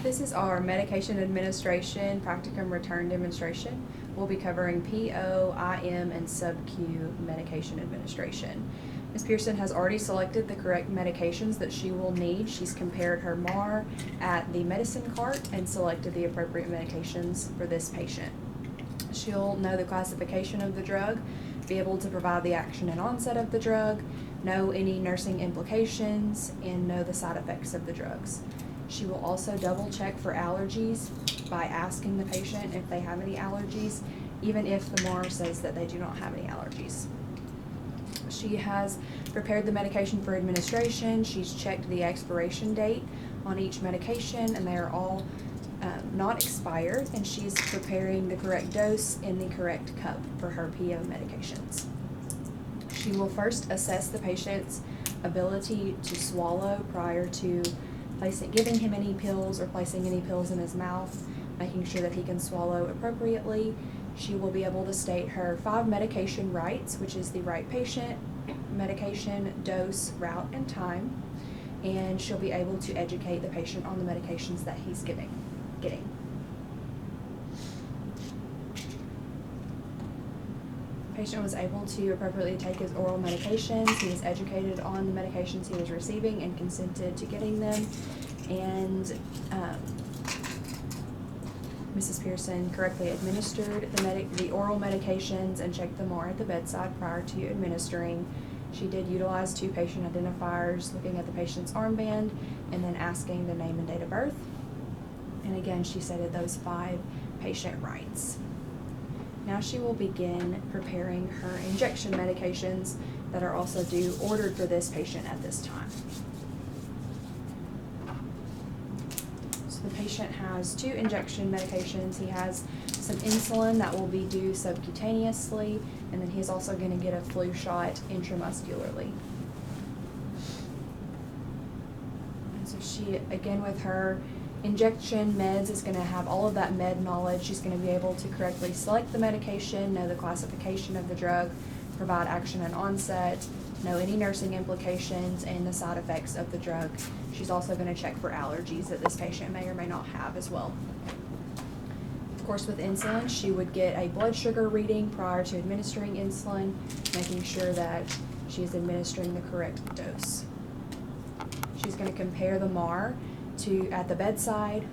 This is our medication administration practicum return demonstration. We'll be covering PO, IM, and sub-Q medication administration. Ms. Pearson has already selected the correct medications that she will need. She's compared her MAR at the medicine cart and selected the appropriate medications for this patient. She'll know the classification of the drug, be able to provide the action and onset of the drug, know any nursing implications, and know the side effects of the drugs. She will also double check for allergies by asking the patient if they have any allergies, even if the MAR says that they do not have any allergies. She has prepared the medication for administration. She's checked the expiration date on each medication, and they are all not expired, and she's preparing the correct dose in the correct cup for her PO medications. She will first assess the patient's ability to swallow prior to giving him any pills or placing any pills in his mouth, making sure that he can swallow appropriately. She will be able to state her 5 medication rights, which is the right patient, medication, dose, route, and time, and she'll be able to educate the patient on the medications that he's getting. The patient was able to appropriately take his oral medications. He was educated on the medications he was receiving and consented to getting them. And Mrs. Pearson correctly administered the oral medications and checked the MAR at the bedside prior to administering. She did utilize 2 patient identifiers, looking at the patient's armband and then asking the name and date of birth. And again, she stated those 5 patient rights. Now she will begin preparing her injection medications that are also ordered for this patient at this time. So the patient has 2 injection medications. He has some insulin that will be due subcutaneously, and then he's also going to get a flu shot intramuscularly. And so she, again with her injection meds, is going to have all of that med knowledge. She's going to be able to correctly select the medication, know the classification of the drug, provide action and onset, know any nursing implications, and the side effects of the drug. She's also going to check for allergies that this patient may or may not have as well. Of course, with insulin, she would get a blood sugar reading prior to administering insulin, making sure that she is administering the correct dose. She's going to compare the MAR at the bedside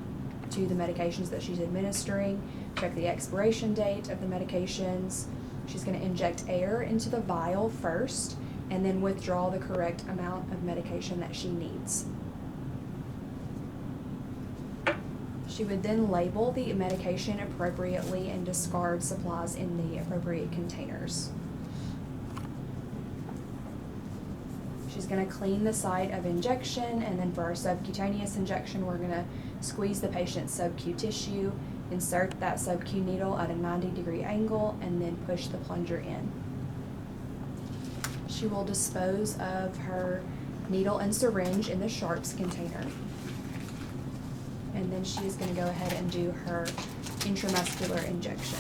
to the medications that she's administering, check the expiration date of the medications. She's going to inject air into the vial first and then withdraw the correct amount of medication that she needs. She would then label the medication appropriately and discard supplies in the appropriate containers. She's going to clean the site of injection, and then for our subcutaneous injection, we're going to squeeze the patient's sub-Q tissue, insert that sub-Q needle at a 90-degree angle, and then push the plunger in. She will dispose of her needle and syringe in the sharps container. And then she is going to go ahead and do her intramuscular injection.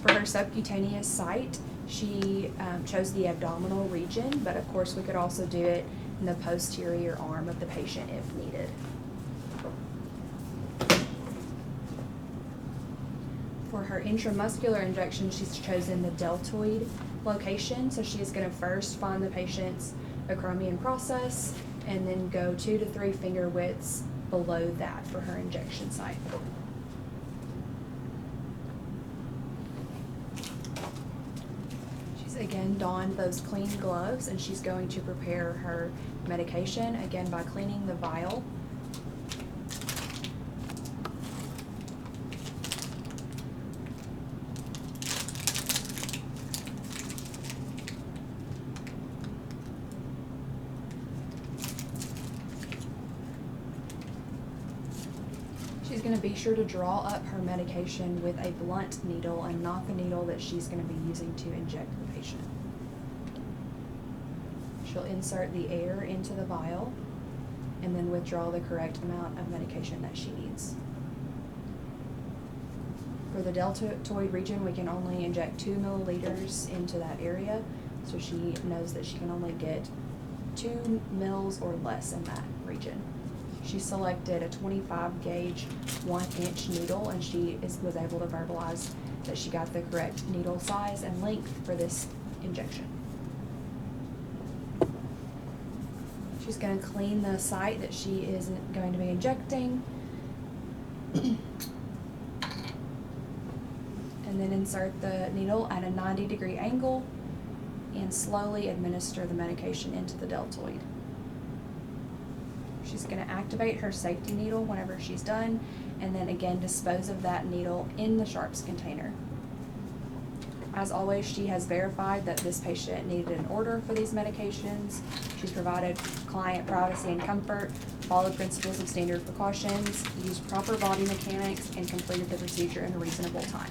For her subcutaneous site, she chose the abdominal region, but of course we could also do it in the posterior arm of the patient if needed. For her intramuscular injection, she's chosen the deltoid location, so she is going to first find the patient's acromion process and then go 2 to 3 finger widths below that for her injection site. Again, donned those clean gloves, and she's going to prepare her medication, again by cleaning the vial. She's going to be sure to draw up her medication with a blunt needle and not the needle that she's going to be using to inject the patient. She'll insert the air into the vial and then withdraw the correct amount of medication that she needs. For the deltoid region, we can only inject 2 milliliters into that area, so she knows that she can only get 2 mils or less in that region. She selected a 25 gauge 1-inch needle, and was able to verbalize that she got the correct needle size and length for this injection. She's going to clean the site that she is going to be injecting. And then insert the needle at a 90-degree angle and slowly administer the medication into the deltoid. She's going to activate her safety needle whenever she's done, and then again dispose of that needle in the sharps container. As always, she has verified that this patient needed an order for these medications. She's provided client privacy and comfort, followed principles of standard precautions, used proper body mechanics, and completed the procedure in a reasonable time.